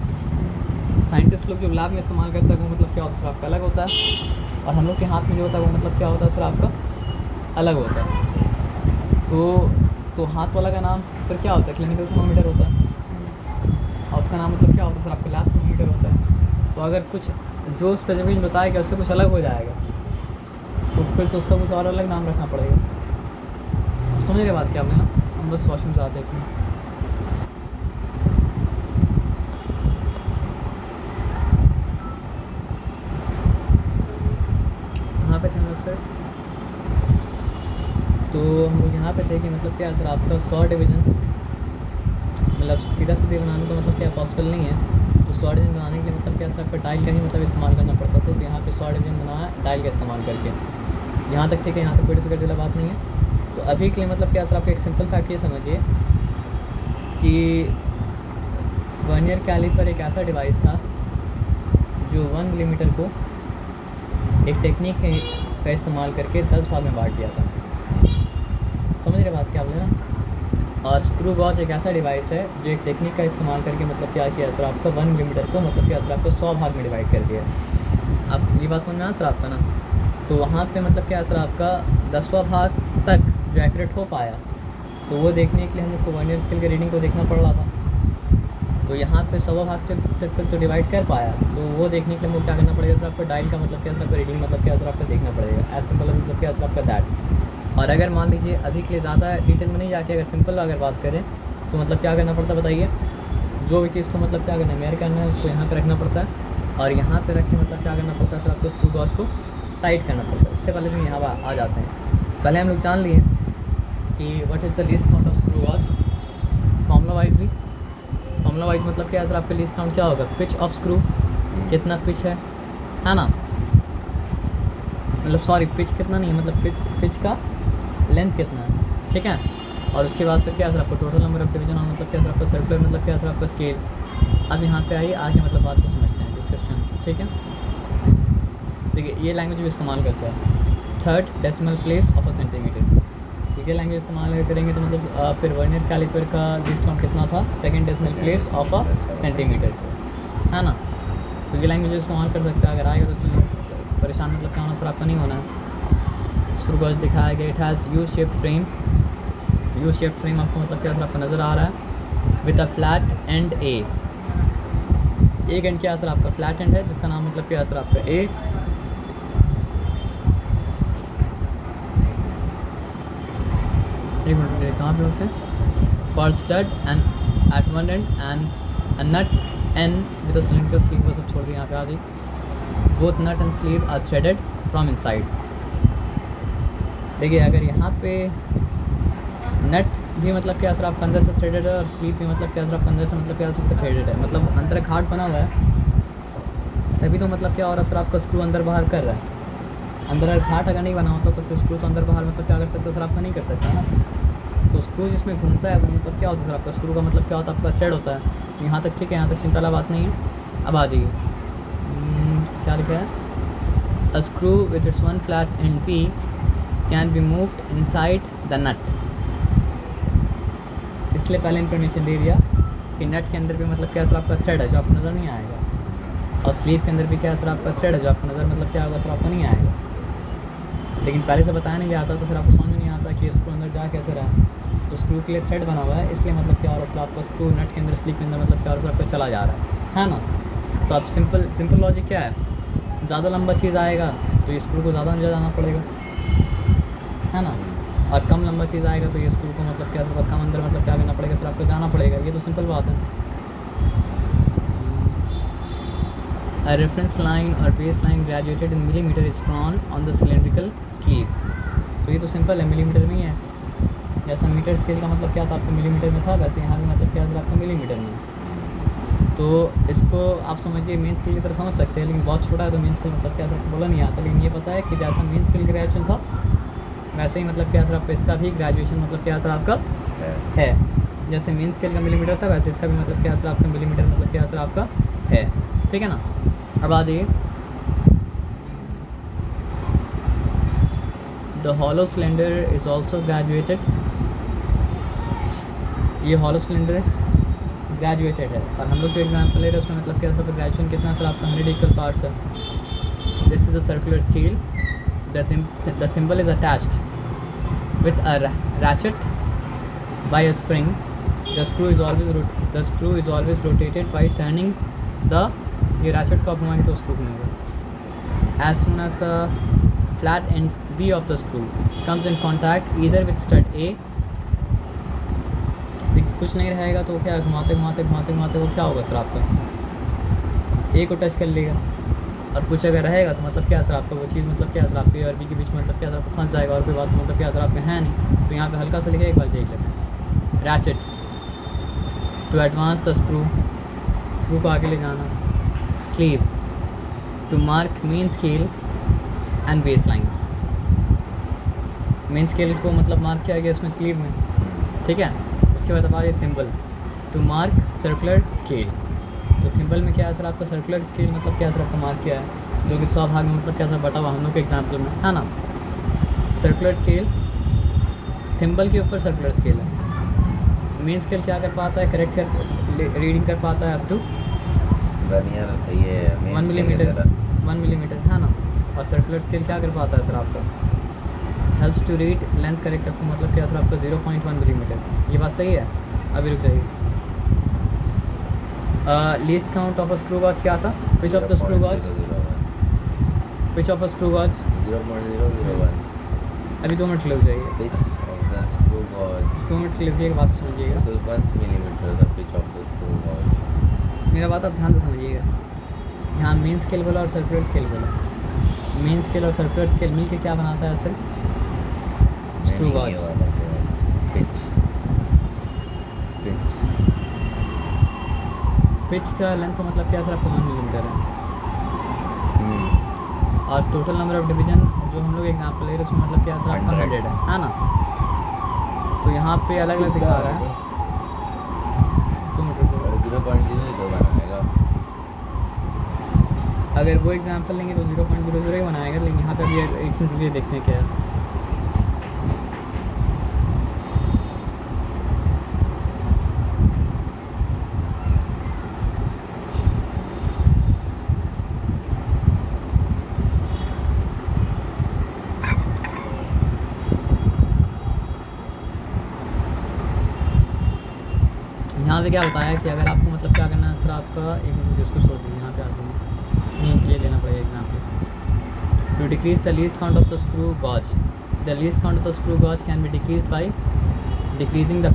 साइंटिस्ट लोग जो लैब में इस्तेमाल करते हैं वो मतलब क्या होता है सर आपका अलग होता है, और हम लोग के हाथ में जो होता है वो मतलब क्या होता है सर आपका अलग होता है। तो हाथ वाला का नाम फिर क्या होता है, क्लिनिकल थर्मोमीटर होता है, और उसका नाम मतलब क्या होता है सर आपका लैब थर्मोमीटर होता है। तो अगर कुछ जो स्पेसिफिकेशन बताया गया उससे कुछ अलग हो जाएगा तो फिर तो उसका कुछ और अलग नाम रखना पड़ेगा। आप समझ रहे बात क्या आपने ना, हम बस वॉशरूम से आते हैं। कहाँ पे थे हम लोग सर, तो हम लोग यहाँ पे थे कि मतलब क्या सर आपका 100 डिवीज़न मतलब सीधा सीधे बनाना तो मतलब क्या पॉसिबल नहीं है। तो 100 डिवीज़न बनाने के लिए मतलब क्या सर आपका डायल का ही मतलब इस्तेमाल करना पड़ता था। तो यहाँ पे 100 डिवीज़न बनाया डायल का इस्तेमाल करके, यहाँ तक ठीक है, यहाँ तक कोई डिफिकल्ट वाला बात नहीं है। तो अभी के लिए मतलब क्या सर आपका एक सिंपल फैक्ट ये समझिए कि वर्नियर कैलिपर एक ऐसा डिवाइस था जो 1 मिलीमीटर को एक टेक्निक का इस्तेमाल करके 10 भाग में बांट दिया था। समझ रहे बात क्या आपने ना। और स्क्रू गॉज एक ऐसा डिवाइस है जो एक टेक्निक का इस्तेमाल करके मतलब क्या किया सर आपका 1 मिलीमीटर को मतलब क्या सर आपको 100 भाग में डिवाइड कर दिया। आप ये बात समझ में आया सर आपका ना। तो वहाँ पे मतलब क्या सर आपका 10वां भाग तक जो एक्यूरेट हो पाया, तो वो देखने के लिए हम लोग को वर्नियर स्केल के रीडिंग को देखना पड़ रहा था। तो यहाँ पे 100वां भाग तक जो डिवाइड कर पाया, तो वो देखने के लिए हमको क्या करना पड़ेगा सर आपको डायल का मतलब क्या सर आपका रीडिंग मतलब क्या सर आपका देखना पड़ेगा। ऐसे मतलब क्या सर आपका दैट। और अगर मान लीजिए अभी के लिए ज़्यादा डिटेल में नहीं जाके अगर सिंपल अगर बात करें तो मतलब क्या करना पड़ता है बताइए। जो भी चीज़ को मतलब क्या करना है मेयर करना है उसको यहाँ पे रखना पड़ता है, और यहाँ पे रख के मतलब क्या करना पड़ता है सर आपको स्क्रू गॉज को टाइट करना पड़ता है। उससे पहले हम यहाँ आ जाते हैं। पहले हम लोग जान लिए कि what is the least count of screw gauge, formula wise मतलब क्या है सर आपका लीस्ट काउंट क्या होगा, पिच ऑफ स्क्रू, कितना पिच है ना, मतलब सॉरी पिच कितना नहीं है मतलब पिच का लेंथ कितना है, ठीक है। और उसके बाद फिर क्या सर आपको टोटल नंबर ऑफ डिवीजन, और मतलब क्या सर आपका सर्कुलर मतलब क्या सर आपका स्केल। अब यहाँ पे आइए आगे मतलब बात को समझते हैं, डिस्क्रिप्शन, ठीक है। देखिए ये लैंग्वेज भी इस्तेमाल करता है 3rd decimal place of a centimetre, ठीक है। लैंग्वेज इस्तेमाल करेंगे तो मतलब फिर वर्नियर कैलिपर का लीस्ट काउंट कितना था 2nd decimal place of a centimetre, है ना। तो ये लैंग्वेज इस्तेमाल कर सकते हैं। अगर आएगा तो इसलिए परेशान मतलब क्या होना सर आपका नहीं होना है। स्क्रू गॉज दिखाया गया, it has U shape frame आपको मतलब क्या सर आपको नज़र आ रहा है विद अ फ्लैट एंड एक एंड क्या सर आपका फ्लैट एंड है जिसका नाम मतलब क्या सर आपका ए, एक मिनट, कहाँ पे होते हैं? Called stud and at one end and a nut and with a cylinder sleeve, वो सब छोड़ के यहाँ पे आ जाइए। Both nut and sleeve are threaded from inside. देखिए अगर यहाँ पे नट भी मतलब क्या असर आपका अंदर से थ्रेडेड है, और स्लीव भी मतलब क्या असर आपका अंदर से मतलब क्या असर आपका थ्रेडेड है, मतलब अंदर घाट बना हुआ है, तभी तो मतलब क्या और असर आपका स्क्रू अंदर बाहर कर रहा है। अंदर अगर घाट अगर नहीं बना होता तो फिर स्क्रू तो अंदर बाहर मतलब क्या कर सकते हो सर, आपका नहीं कर सकता ना। तो स्क्रू जिसमें घूमता है वो मतलब क्या होता है सर आपका, स्क्रू का मतलब क्या होता है आपका थ्रेड होता है। यहाँ तक ठीक है, यहाँ तक चिंता वाला बात नहीं है। अब आ जाइए, क्या लिखा है? A screw with its one flat and P can be moved inside the nut. इसलिए पहले इन्फॉर्मेशन दे दिया कि नट के अंदर भी मतलब क्या सर आपका थ्रेड है जो आपको नज़र नहीं आएगा, और स्लीव के अंदर भी क्या सर आपका थ्रेड है जो आपको नज़र मतलब क्या होगा सर आपको नहीं आएगा। लेकिन पहले से बताया नहीं जाता तो फिर आपको समझ में नहीं आता कि स्क्रू अंदर जा कैसे रहा है। तो स्क्रू के लिए थ्रेड बना हुआ है, इसलिए मतलब क्या और असल आपका स्क्रू नट के अंदर स्लीव के अंदर मतलब क्या और असल आपका चला जा रहा है ना। तो अब सिंपल लॉजिक क्या है, ज़्यादा लंबा चीज़ आएगा तो ये स्क्रू को ज़्यादा अंदर जाना पड़ेगा, है ना, और कम लंबा चीज़ आएगा तो ये स्क्रू को मतलब क्या सर कम अंदर मतलब क्या करना पड़ेगा सर आपको जाना पड़ेगा। ये तो सिंपल बात है। A reference line or base line graduated in millimeter is drawn on the cylindrical sleeve। तो ये तो सिंपल है, मिलीमीटर में ही है। जैसा मीटर स्केल का मतलब क्या था आपको मिलीमीटर में था, वैसे यहाँ भी मतलब क्या था आपका मिलीमीटर में। तो इसको आप समझिए मेन स्केल की तरह समझ सकते हैं, लेकिन बहुत छोटा है तो मेन स्केल मतलब क्या था बोला नहीं आता। लेकिन ये पता है कि जैसा मेन स्केल ग्रेजुएशन था वैसे ही मतलब क्या सर आपका इसका भी ग्रेजुएशन मतलब क्या सर आपका है। जैसे मेन स्केल का मिलीमीटर था वैसे इसका भी मतलब क्या सर आपका मिलीमीटर मतलब क्या सर आपका है, ठीक है ना। अब आ जाइए, the hollow cylinder is also graduated. ये हॉलो सिलेंडर ग्रेजुएटेड है, और हम लोग जो एग्जाम्पल ले रहे हैं उसमें मतलब क्या सर ग्रेजुएशन कितना सर आपका 100 इक्वल पार्ट्स है। This is a circular scale, the thimble is attached with a ratchet by a spring। the screw is always rotated by turning the, ये ratchet को आप घुमाएंगे तो स्क्रू घूमेगा। as soon as the flat end B of the screw comes in contact either with stud A, कुछ नहीं रहेगा तो क्या घुमाते वो क्या होगा सर आपका A को टच कर लेगा, और कुछ अगर रहेगा तो मतलब क्या सर आपका वो चीज़ मतलब क्या सर आपके और B के बीच मतलब क्या सर आपको फंस जाएगा, और कोई बात मतलब क्या सर आपके है नहीं। तो यहाँ पे हल्का सा लिखे, एक बार देख लेते हैं। Ratchet to advance the screw को आगे ले जाना। Sleeve to mark main scale and base line. Main scale को मतलब मार्क किया गया इसमें स्लीव में, ठीक है। उसके बाद अब आ जाए thimble to mark circular scale. तो थिम्बल में क्या है सर आपका सर्कुलर स्केल मतलब क्या सर आपका मार्क किया है, जो कि 100 भाग में मतलब क्या सर बटा हुआ हम लोग के एग्जाम्पल में, है ना। सर्कुलर स्केल थिम्बल के ऊपर सर्कुलर स्केल है। मेन स्केल क्या कर पाता है, करेक्ट कर रीडिंग कर पाता है अप टू ये 1 मिलीमीटर, है ना। और सर्कुलर स्केल क्या कर पाता है सर आपका, helps to read length correct up to मतलब क्या सर आपका 0.1 मिलीमीटर। ये बात सही है। अभी रुक जाइए, least count of a screw gauge क्या था, pitch of the screw gauge, pitch of a screw gauge 0.001। अभी 2 मिनट लग जाइए, pitch of the screw gauge 2 minute लग, एक बात समझिएगा, तो 1 millimetre the pitch of the screw gauge. मेरा बात आप ध्यान से समझिएगा। यहाँ मेन स्केल बोला और सर्कुलर स्केल बोला। मेन स्केल और सर्कुलर स्केल मिल के क्या बनाता है असल स्क्रू गॉज। पिच का लेंथ तो मतलब क्या सर आपको 1 मिलीमीटर है, और टोटल नंबर ऑफ डिवीजन जो हम लोग एग्जाम्पल ले रहे हैं उसमें मतलब क्या सर आपका 100 है ना। तो यहाँ पे अलग अलग दिखा रहा है 0.0 बनाएगा। अगर वो एग्जाम्पल लेंगे तो 0.00 ही बनाएगा, लेकिन यहाँ पे अभी एक मिनट देखने क्या है। यहाँ पे क्या बताया कि अगर आपको मतलब क्या करना है सर आपका, एक मिनट इसको छोड़ दीजिए, यहाँ पे आ जाइए, नहीं के लिए लेना पड़ेगा example. To decrease the least count of the screw gauge, the least count of the screw gauge can be decrease by decreasing the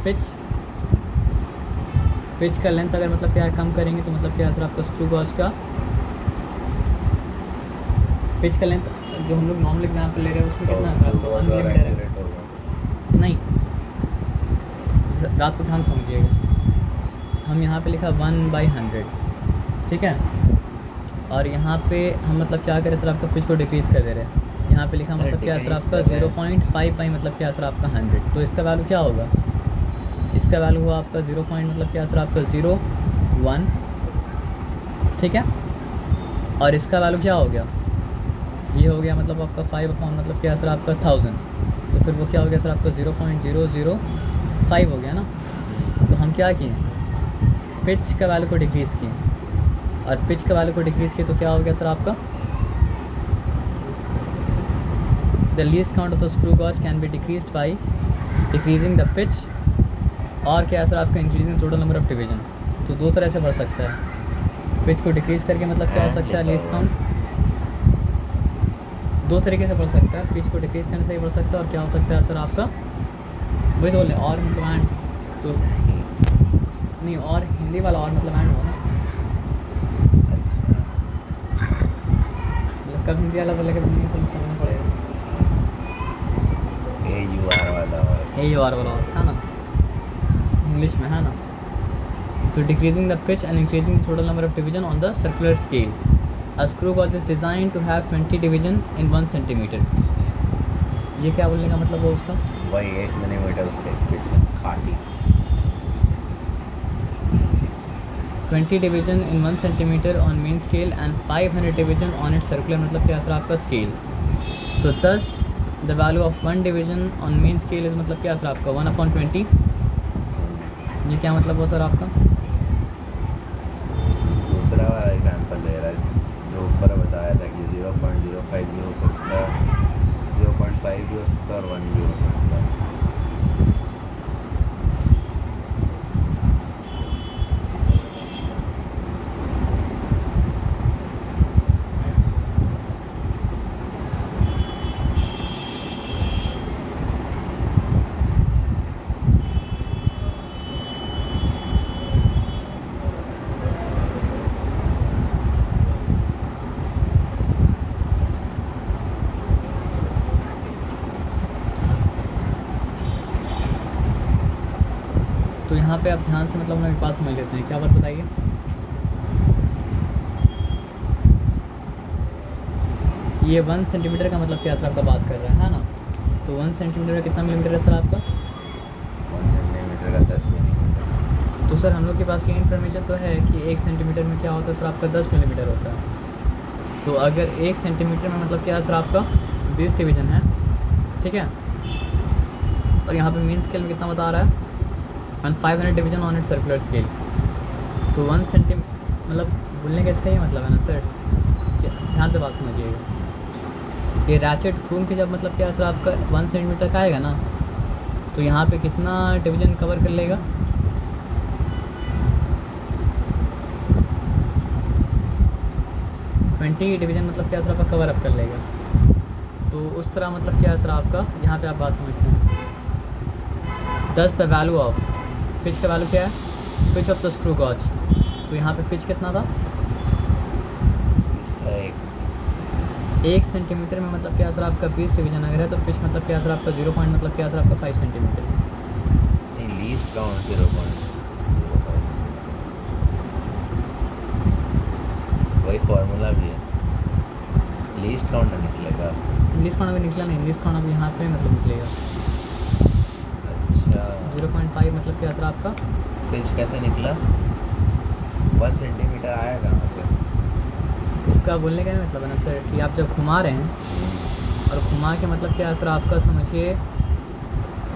pitch का लेंथ अगर मतलब क्या है कम करेंगे तो मतलब क्या है सर आपका स्क्रू गॉज का पिच का लेंथ जो हम लोग नॉर्मल एग्जाम्पल ले रहे हैं उसमें कितना है सर आपका अनलिमिटेड है नहीं, बात को ध्यान समझिएगा। हम यहाँ पे लिखा 1/100, ठीक है, और यहाँ पे हम मतलब क्या करें सर आपका पिच को डिक्रीज़ कर दे रहे हैं। यहाँ पे लिखा मतलब क्या है सर आपका 0.5 बाई मतलब क्या है सर आपका 100, तो इसका वैल्यू क्या होगा, इसका वैल्यू हुआ आपका 0 मतलब क्या है सर आपका 0.1, ठीक है, और इसका वैल्यू क्या हो गया, ये हो गया मतलब आपका 5 अपॉन मतलब क्या है सर आपका 1000, तो फिर वो क्या हो गया सर आपका 0.005 हो गया ना। तो हम क्या किए, पिच का वैल्यू को डिक्रीज़ किए, और पिच का वैल्यू को डिक्रीज़ किए तो क्या हो गया सर आपका, the least count of the screw gauge can be decreased by decreasing the pitch, और क्या है सर आपका increasing total number of division. तो दो तरह से बढ़ सकता है, पिच को डिक्रीज़ करके मतलब क्या हो सकता है लीस्ट काउंट, दो तरीके से बढ़ सकता है, पिच को डिक्रीज़ करने से ही बढ़ सकता है, और क्या हो सकता है सर आपका वही तो बोले और मतलब एंड तो नहीं, और हिंदी वाला और मतलब एंड हुआ ना, मतलब कब हिंदी वाला बोले कि हिंदी समझना पड़ेगा, AUR वाला और है ना इंग्लिश में, है ना। तो decreasing the pitch and increasing the total number of division on the circular scale, a screw gauge is design to have 20 division in 1 centimetre. ये क्या बोलने का मतलब है उसका, वही 1 मिलीमीटर उसके पिच खाटी 20 division in 1 centimetre on main scale and 500 division on it circular मतलब क्या सर आपका स्केल। सो दस the value of 1 division on main scale is मतलब क्या सर आपका 1/20। ये क्या मतलब हो सर आपका, दूसरा वाला एग्जाम्पल ले रहा है जो ऊपर बताया था कि 0.05 भी हो सकता है, 0.5 भी हो सकता है और 1 भी हो सकता है। तो यहाँ पे आप ध्यान से मतलब हमें बात समझ लेते हैं, क्या बात बताइए। ये 1 सेंटीमीटर का मतलब क्या सर आपका बात कर रहा है ना, तो 1 सेंटीमीटर का कितना मिलीमीटर है सर आपका, 1 सेंटीमीटर का 10 मिलीमीटर। तो सर हम लोग के पास ये इन्फॉर्मेशन तो है कि 1 सेंटीमीटर में क्या होता है सर आपका 10 मिलीमीटर होता है। तो अगर 1 सेंटीमीटर में मतलब क्या है सर आपका 20 डिवीज़न है, ठीक है, और यहाँ पे मेन स्केल में कितना बता रहा है and 500 division on it circular scale. तो 1 सेंटीमीटर मतलब बोलने का इसका ही मतलब है ना सर, ध्यान से बात समझिएगा। ये रैचेट घूम के जब मतलब क्या सर आपका 1 सेंटीमीटर का आएगा ना, तो यहाँ पे कितना डिवीजन कवर कर लेगा, ट्वेंटी डिवीजन मतलब क्या सर आपका कवर अप कर लेगा। तो उस तरह मतलब क्या सर आपका यहाँ पे आप बात समझते हैं। 10 द वैल्यू ऑफ पिच का वैल्यू क्या है, pitch of the screw gauge, तो यहाँ पे पिच कितना था, इसका 1 सेंटीमीटर में मतलब क्या सर आपका 20 डिवीजन अगर है, तो पिच मतलब क्या सर आपका 0 पॉइंट मतलब क्या सर आपका 5 सेंटीमीटर। नहीं, लीस्ट काउंट 0.05, वही फार्मूला भी है, लीस्ट काउंट निकलेगा। इंग्लिश खाना भी निकला नहीं, इंग्लिश खाना भी यहाँ पे मतलब निकलेगा। अच्छा, 0.5 मतलब क्या सर आपका, पिच कैसे निकला, 1 सेंटीमीटर आया कहाँ से। इसका बोलने का नहीं मतलब है ना सर कि आप जब घुमा रहे हैं और घुमा के मतलब क्या है सर आपका समझिए,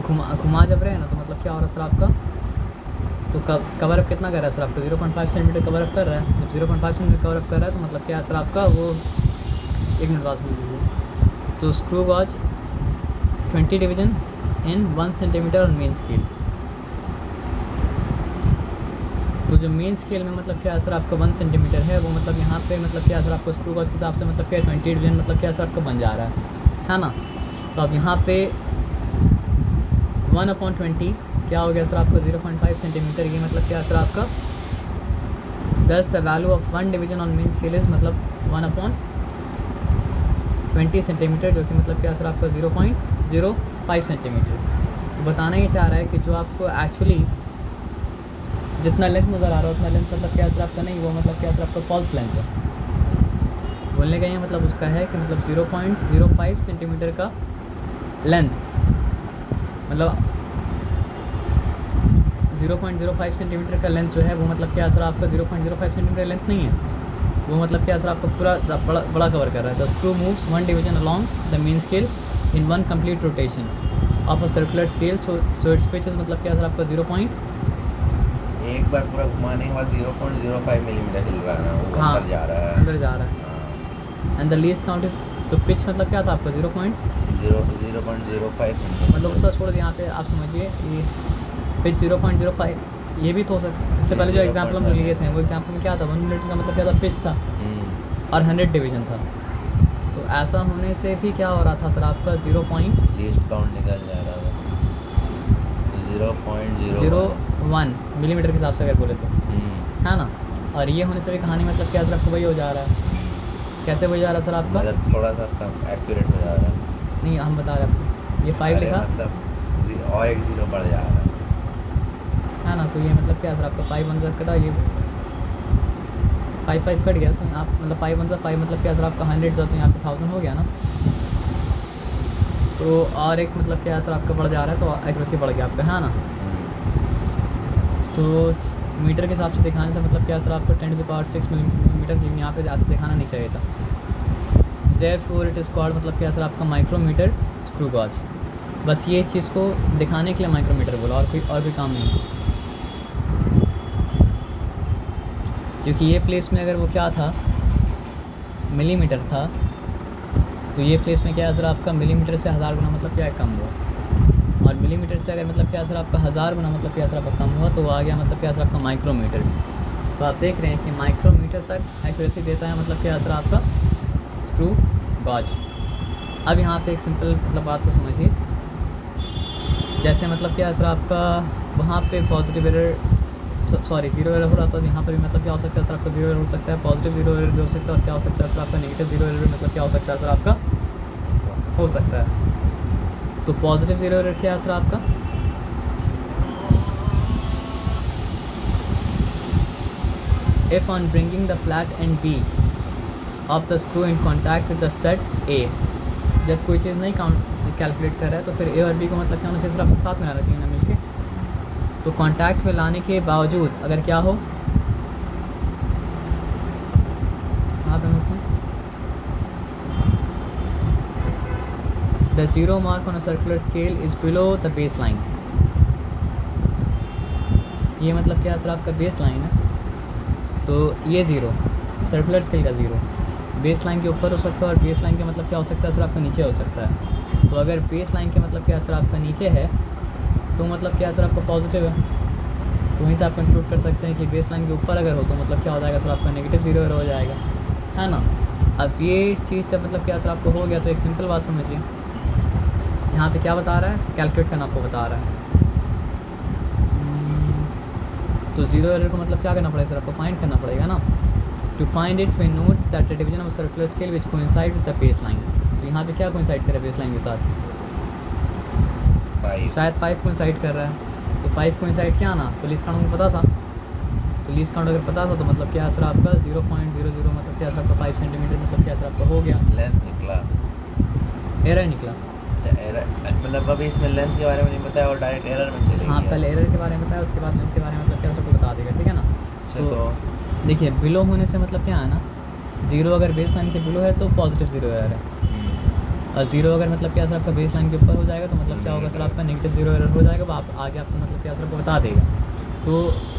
घुमा जब रहे हैं ना तो मतलब क्या हो रहा है सर आपका, तो कवर अप कितना कर रहा है सर आपका 0.5 सेंटीमीटर कवर अप कर रहा है। जब 0.5 सेंटीमीटर कवर अप कर रहा है तो मतलब क्या है सर आपका वो, एक मिनट बात समझ लीजिए। तो screw gauge 20 division in 1 centimetre on main scale. तो जो मेन स्केल में मतलब क्या है सर आपका 1 सेंटीमीटर है, वो मतलब यहाँ पे मतलब क्या है सर आपको स्क्रू गॉज के हिसाब से मतलब क्या 20 डिवीजन मतलब क्या सर आपका बन जा रहा है ना। तो अब यहाँ पे 1/20 क्या हो गया सर आपका 0.5 सेंटीमीटर। ये मतलब क्या सर आपका दस the value of one division on mean scale is मतलब 1/20 सेंटीमीटर, जो कि मतलब क्या सर आपका 0.05 सेंटीमीटर। तो बताना ये चाह रहा है कि जो आपको एक्चुअली जितना लेंथ नज़र आ रहा है उतना लेंथ मतलब क्या सर आपका नहीं, वो मतलब क्या सर आपका फॉल्स लेंथ है। बोलने का ये मतलब उसका है कि मतलब 0.05 सेंटीमीटर का लेंथ मतलब 0.05 सेंटीमीटर का लेंथ जो है वो मतलब क्या सर आपका 0.05 सेंटीमीटर लेंथ नहीं है, वो मतलब क्या सर आपका पूरा बड़ा कवर कर रहा है। The screw moves one division along the main scale in one complete rotation of a circular scale, so it's pitch is मतलब क्या सर आपका 0. एक बार पूरा घुमाने के बाद 0.05 मिलीमीटर हिल रहा है ना, वो हाँ, अंदर जा रहा है। अंदर जा रहा है। हाँ, and the least count is, तो पिच मतलब क्या था आपका 0.05 मतलब उसका छोड़ दिया यहाँ पे आप समझिए ये पिच 0.05 ये भी तो हो सकता है। इससे पहले जो एग्जाम्पल हम लिए थे वो एग्जाम्पल में क्या था 1 मिनट का मतलब क्या था पिच था और 100 डिवीजन था। तो ऐसा होने से भी क्या हो रहा था सर आपका 0.लीस्ट काउंट निकल जा रहा है 0.01 मिलीमीटर के हिसाब से अगर बोले तो है ना। और ये होने से भी कहानी मतलब क्या सर आपको वही हो जा रहा है। कैसे हो जा रहा है सर आपका, मतलब थोड़ा सा कम एक्यूरेट हो जा रहा है। नहीं हम बता रहे आपको ये 5 अरे लिखा मतलब और एक 0 बढ़ जा रहा है ना। तो ये मतलब क्या सर आपका 5 1 कटा, ये 5 कट गया तो यहाँ मतलब 5 1 5 मतलब क्या सर आपका 100 था तो यहाँ पे 1000 हो गया ना। तो और एक मतलब क्या सर आपका बढ़ जा रहा है तो एक्यूरेसी बढ़ गया आपका है ना। तो मीटर के हिसाब से दिखाने से मतलब क्या सर आपको 10⁶ मिलीमीटर, लेकिन यहाँ पे ऐसे दिखाना नहीं चाहिए था। देयरफॉर इट इज़ कॉल्ड मतलब क्या सर आपका माइक्रोमीटर स्क्रू गॉज। बस ये चीज़ को दिखाने के लिए माइक्रोमीटर बोला और कोई काम नहीं। क्योंकि ये प्लेस में अगर वो क्या था मिलीमीटर था तो ये प्लेस में क्या है सर आपका मिलीमीटर से 1000 गुना मतलब क्या है कम हुआ, और मिलीमीटर से अगर मतलब क्या सर आपका 1000 गुना मतलब क्या सर आपका कम हुआ तो वो आ गया मतलब क्या सर आपका माइक्रोमीटर। तो आप देख रहे हैं कि माइक्रोमीटर तक एक्यूरेसी देता है मतलब क्या सर आपका स्क्रू गॉज। अब यहाँ पे एक सिंपल मतलब बात को समझिए, जैसे मतलब क्या सर आपका वहाँ पे पॉजिटिव एरर सॉरी 0 एरर हो रहा था, यहाँ पर भी मतलब क्या हो सकता है सर आपका 0 एरर हो सकता है, पॉजिटिव 0 एरर भी हो सकता है, और क्या हो सकता है सर आपका नेगेटिव 0 एरर मतलब क्या हो सकता है सर आपका हो सकता है। तो पॉजिटिव 0 एरर क्या है सर आपका, if on bringing the flat end B of the screw in contact with the stud A, जब कोई चीज़ नहीं कैलकुलेट कर रहा है तो फिर A और B को मतलब क्या होना चाहिए सर आपको साथ में लाना चाहिए ना मिलके। तो कांटेक्ट में लाने के बावजूद अगर क्या हो, यहाँ पे होते हैं the zero mark on a circular scale is below the base line. ये मतलब क्या सर आपका बेस लाइन है, तो ये ज़ीरो सर्कुलर स्केल का ज़ीरो बेस लाइन के ऊपर हो सकता है, और बेस लाइन का मतलब क्या हो सकता है सर आपका नीचे हो सकता है। तो अगर बेस लाइन के मतलब क्या सर आपका नीचे है तो मतलब क्या सर आपका पॉजिटिव है, तो वहीं से आप कंक्लूड कर सकते हैं कि बेस लाइन के ऊपर अगर हो तो मतलब क्या हो जाएगा सर आपका नेगेटिव 0 एरर हो जाएगा, है ना। अब ये चीज़ जब मतलब क्या सर आपको हो गया तो एक सिंपल बात समझिए, यहाँ पे क्या बता रहा है, कैलकुलेट करना आपको बता रहा है। तो 0 एरर को मतलब क्या करना पड़ेगा सर आपको फाइंड करना पड़ेगा ना। To find it we note that the division of circular scale which coincide with the base line. तो यहाँ पे क्या कोइंसाइड कर रहा है बेस लाइन के साथ, शायद 5 कोइंसाइड कर रहा है। तो 5 कोइंसाइड क्या ना, तो लीस्ट काउंट पता था, तो लीस्ट काउंट अगर पता था तो मतलब क्या सर आपका 0.00 मतलब क्या सर आपका 5 सेंटीमीटर मतलब क्या सर आपका हो गया, लेंथ निकला, एरर निकला। अच्छा एरर मतलब अभी इसमें लेंथ के बारे में नहीं बताया और डायरेक्ट एरर में चले हाँ गया। पहले एरर के बारे में बताया, उसके बाद लेंथ के बारे में मतलब क्या सबको बता देगा, ठीक है ना। अच्छा तो देखिए बिलो होने से मतलब क्या है ना, 0 अगर बेस लाइन के बिलो है तो पॉजिटिव 0 एरर है, और 0 अगर मतलब क्या सर आपका बेस लाइन के ऊपर हो जाएगा तो मतलब क्या होगा सर आपका नेगेटिव 0 एरर हो जाएगा। वो आप आगे आपको मतलब क्या सर आपको बता देगा। तो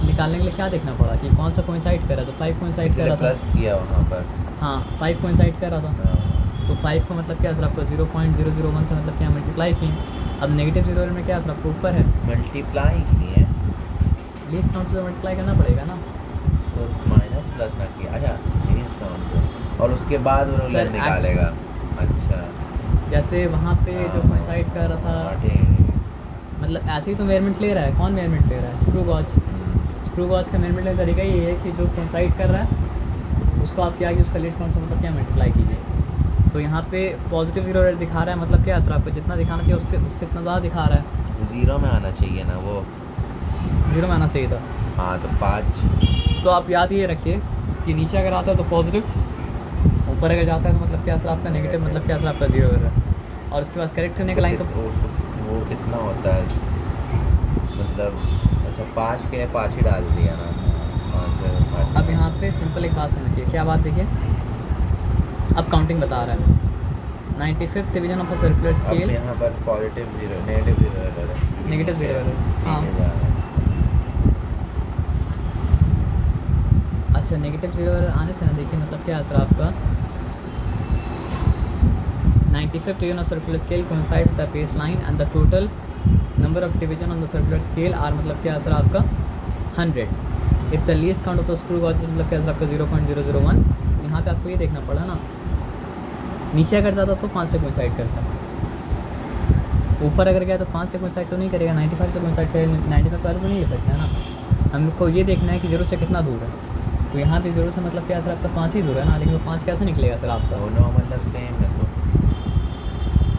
निकालने के लिए क्या देखना पड़ा कि कौन सा कोइंसाइड कर रहा था, 5 कोइंसाइड कर रहा था, प्लस किया वहाँ पर, हाँ 5 कोइंसाइड कर रहा था। हाँ। तो 5 को मतलब क्या सर आपको 0.001 से मतलब क्या मल्टीप्लाई किए। अब नेगेटिव 0 एरर में क्या सर आपको ऊपर है, मल्टीप्लाई किए लीस्ट काउंट से मल्टीप्लाई करना पड़ेगा ना, तो माइनस प्लस ना किया, अच्छा लीस्ट काउंट और उसके बाद वो लोग सर, निकालेगा। अच्छा जैसे वहाँ पे जो हाँ। कोइंसाइड कर रहा था हाँ, ठीक है। मतलब ऐसे ही तो मेजरमेंट ले रहा है, कौन मेजरमेंट ले रहा है? Screw gauge. स्क्रू गॉज का मेजरमेंट का तरीका ये है कि जो कोइंसाइड कर रहा है उसको आप क्या उसका लीस्ट काउंट से मतलब क्या मल्टीप्लाई कीजिए। तो यहाँ पे पॉजिटिव जीरो दिखा रहा है, मतलब क्या असर आपको जितना दिखाना चाहिए उससे इतना ज़्यादा दिखा रहा है। ज़ीरो में आना चाहिए ना वो, जीरो में आना चाहिए था। हाँ तो 5। तो आप याद ये रखिए कि नीचे अगर आता है तो पॉजिटिव, ऊपर अगर जाता है तो मतलब क्या असर आपका नेगेटिव, मतलब क्या असर आपका जीरो कर रहा है। और उसके बाद करेक्ट करने का लाइन तो वो कितना होता है मतलब, अच्छा 5 के 5 ही डाल दिया ना। अब यहाँ पे सिंपल एक बात समझिए, क्या बात देखिए, अब काउंटिंग बता रहा है 95th division of a circular scale. यहाँ पर पॉजिटिव जीरो नेगेटिव जीरो है, नेगेटिव जीरो है, हाँ। अच्छा नेगेटिव जीरो आने से ना देखिए मतलब क्या असर आपका 95th division of circular scale coincide with the baseline and the total number of division on the circular scale are मतलब क्या असर आपका 100 if the least count of the screw gauge मतलब क्या असर आपका 0.001। यहाँ पे आपको ये देखना पड़ा ना, नीचे अगर जाता तो 5 से कोइंसाइड करता, ऊपर अगर गया तो 5 से कोइंसाइड तो नहीं करेगा, 95 से कोइंसाइड करेगा, 95 वाले तो नहीं ले सकते है ना। हम लोग को ये देखना है कि 0 से कितना दूर है। तो यहाँ पे 0 से मतलब क्या सर आपका 5 ही दूर है ना, लेकिन वो 5 कैसे निकलेगा सर आपका? दोनों मतलब सेम है तो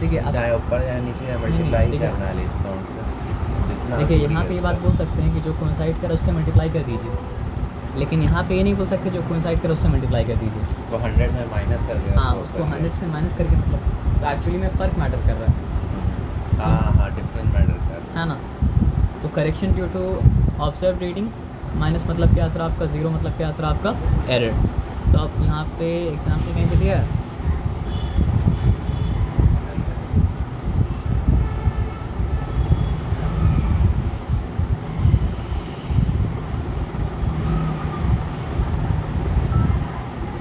देखिए चाहे ऊपर चाहे नीचे या मल्टीप्लाई करना है लीस्ट काउंट से जितना। देखिए यहाँ पे ये बात बोल सकते हैं कि जो कोइंसाइड कर उससे मल्टीप्लाई कर दीजिए, लेकिन यहाँ पे ये नहीं बोल सकते जो कोइंसाइड कर उससे मल्टीप्लाई कर दीजिए। वो 100 में माइनस कर देगा। हाँ उसको 100 से माइनस करके मतलब तो एक्चुअली में फ़र्क मैटर कर रहा है। हाँ डिफरेंट मैटर कर रहा है ना। तो correction due to observe reading minus मतलब क्या असर आपका 0 मतलब क्या असर आपका एरर। तो आप यहाँ पे एग्जाम्पल कहीं पे दिया है,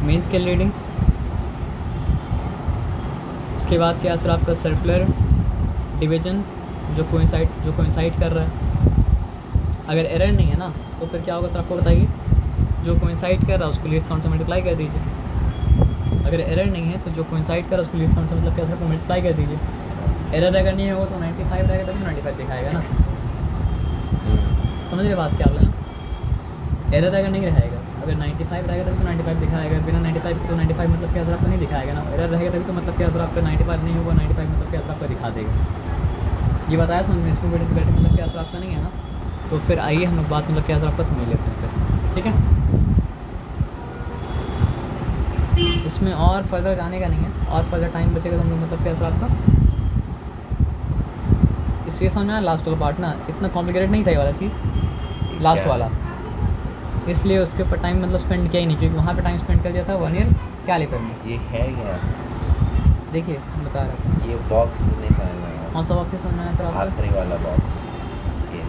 मेन स्केल रीडिंग, उसके बाद क्या असर आपका सर्कुलर डिवीजन जो कोइंसाइड कर रहा है। अगर एरर नहीं है ना तो फिर क्या होगा सर आपको बताइए, जो कोइंसाइड कर रहा है उसको लीस्ट काउंट से मल्टीप्लाई कर दीजिए। अगर एरर नहीं है तो जो कोइंसाइड कर रहा है उसको लीस्ट काउंट से मतलब क्या सर आपको मल्टीप्लाई कर दीजिए। एरर अगर नहीं होगा तो 95 रहेगा तभी 95 दिखाएगा ना। समझ रहे बात क्या बोला ना। एरर अगर नहीं रहेगा, अगर 95 रहेगा तभी तो 95 दिखाएगा, बिना 95 तो 95 मतलब क्या असर आपका नहीं दिखाएगा ना। एरर रहेगा तभी तो मतलब क्या असर आपका 95 नहीं होगा, 95 मतलब क्या असर आपका दिखा देगा। ये बताया समझ में, इसमें बैठे मतलब क्या असर आपका नहीं है ना। तो फिर आइए हम लोग बात मतलब क्या असर आपका समझ लेते हैं फिर, ठीक है। इसमें और फर्दर जाने का नहीं है, और फर्दर टाइम बचेगा तो हम लोग मतलब क्या असर आपका इसलिए समझ में आया। लास्ट वाला पार्ट ना इतना कॉम्प्लिकेटेड नहीं था ये वाला चीज़, लास्ट वाला, इसलिए उसके ऊपर टाइम मतलब स्पेंड किया ही नहीं, क्योंकि वहाँ पे टाइम स्पेंड कर दिया था 1 ईयर कैलिपर में। ये है क्या? देखिए हम बता रहे हैं, ये बॉक्स नहीं समझ में आया। कौन सा बॉक्स समझ में आया सर आपका? आखिरी वाला बॉक्स, ये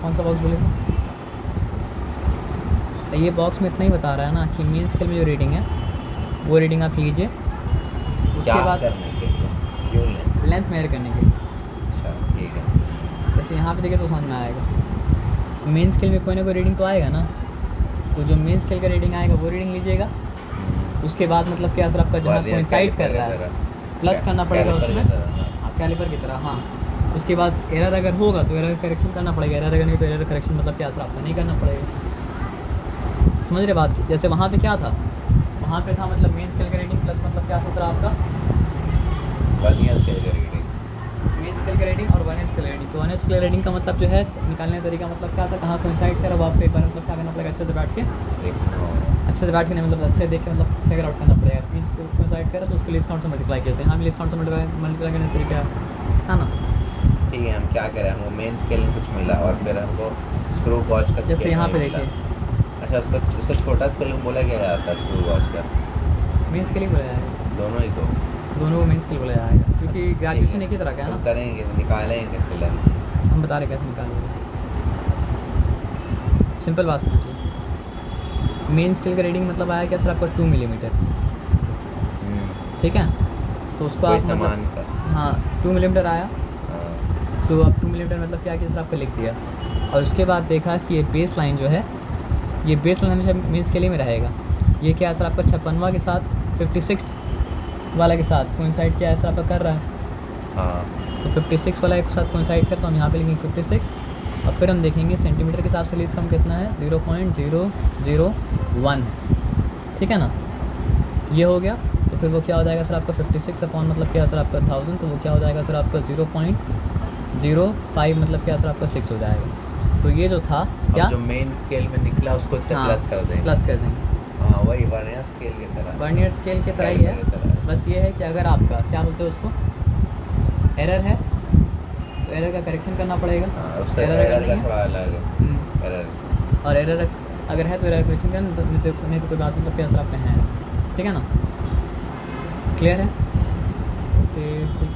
कौन सा बॉक्स बोले? ये बॉक्स में इतना ही बता रहा है ना कि मेन स्केल में जो रीडिंग है वो रीडिंग आप लीजिए, उसके बाद करने के लिए क्यों लें? लेंथ मेजर करने के लिए। अच्छा ठीक है। जैसे यहाँ पे देखिए तो समझ में आएगा, मेन स्केल में कोई ना कोई रीडिंग तो आएगा ना, तो जो मेन स्केल का रीडिंग आएगा वो रीडिंग लीजिएगा। उसके बाद मतलब क्या सर आपका जहाँ कोइंसाइड कर रहा है प्लस करना पड़ेगा उसमें कैलिपर की तरह। हाँ उसके बाद एरर अगर होगा तो एरर करेक्शन करना पड़ेगा, एरर अगर नहीं तो एरर करेक्शन मतलब क्या सर आपका नहीं करना पड़ेगा। समझ रहे बात? जैसे वहाँ पे क्या था, वहाँ पे था मतलब मेन स्केल का रीडिंग प्लस मतलब क्या था सर आपका वर्नियर स्केल का रीडिंग, मेन स्केल का रीडिंग और वर्नियर स्केल रीडिंग। तो वर्नियर स्केल रीडिंग का मतलब जो है निकालने का तरीका मतलब क्या था, कहाँ कोइंसाइड कर, अब आपको एक बार मतलब क्या करना पड़ेगा, अच्छे से बैठ के अच्छे से बैठ के नहीं मतलब अच्छे देख के मतलब फिगर आउट करना पड़ेगा। मीन्स को कोइंसाइड करे तो उसको लीस्ट काउंट से मल्टीप्लाई करते हैं। हाँ लीस्ट काउंट से मल्टीप्लाई करने का तरीका है ना। ठीक है, हम क्या करें, हमको मेन स्केल में कुछ मिला और फिर हमको स्क्रू गॉज का जैसे यहाँ पे देखिए, अच्छा उसका छोटा स्केल बोला क्या जाता है स्क्रू गॉज का? मेन स्केल ही बोला जाएगा, दोनों ही तो दोनों को मेन स्केल बोला जाएगा, क्योंकि ग्रेजुएशन एक ही तरह का है ना। करेंगे निकालेंगे कैसे लेंथ? हम बता रहे कैसे निकालेंगे, सिंपल बात समझिए। मेन स्केल का रीडिंग मतलब आया क्या सर आपका 2 मिलीमीटर, ठीक है। तो उसको आप मतलब हाँ 2 मिलीमीटर आया, तो अब 2 मिलीमीटर मतलब क्या किया सर आपको लिख दिया। और उसके बाद देखा कि ये बेस लाइन जो है, ये बेस लाइन हमेशा मेन स्केल ही में रहेगा। ये क्या है सर आपका 56वां के साथ 56 वाला के साथ कोइंसाइड क्या है सर आपका कर रहा है। हाँ तो 56 वाला एक साथ कोइंसाइड करता हूँ, यहाँ पे लिखेंगे 56। अब फिर हम देखेंगे सेंटीमीटर के हिसाब से लीस्ट काउंट कितना है, 0.001 है, ठीक है ना। ये हो गया, तो फिर वो क्या हो जाएगा सर आपका 56 अपॉन मतलब क्या सर आपका 1000, तो वो क्या हो जाएगा सर आपका 0.05 मतलब क्या सर आपका 6 हो जाएगा। तो ये जो था क्या, अब जो मेन स्केल में निकला उसको इससे हाँ, प्लस कर देंगे। प्लस कर देंगे। हाँ वही वर्नियर स्केल की तरह। वर्नियर स्केल की तरह ही है, Calculator की तरह है। बस ये है कि अगर आपका क्या बोलते हैं उसको, एरर है तो एरर का करेक्शन करना पड़ेगा। हाँ उससे एरर एरर अगर नहीं का है, थोड़ा अलग है। एरर और एरर अगर है तो एरर करेक्शन करना, नहीं तो कोई बात मतलब क्या सर आपका है, ठीक है ना, क्लियर है। ओके ठीक है।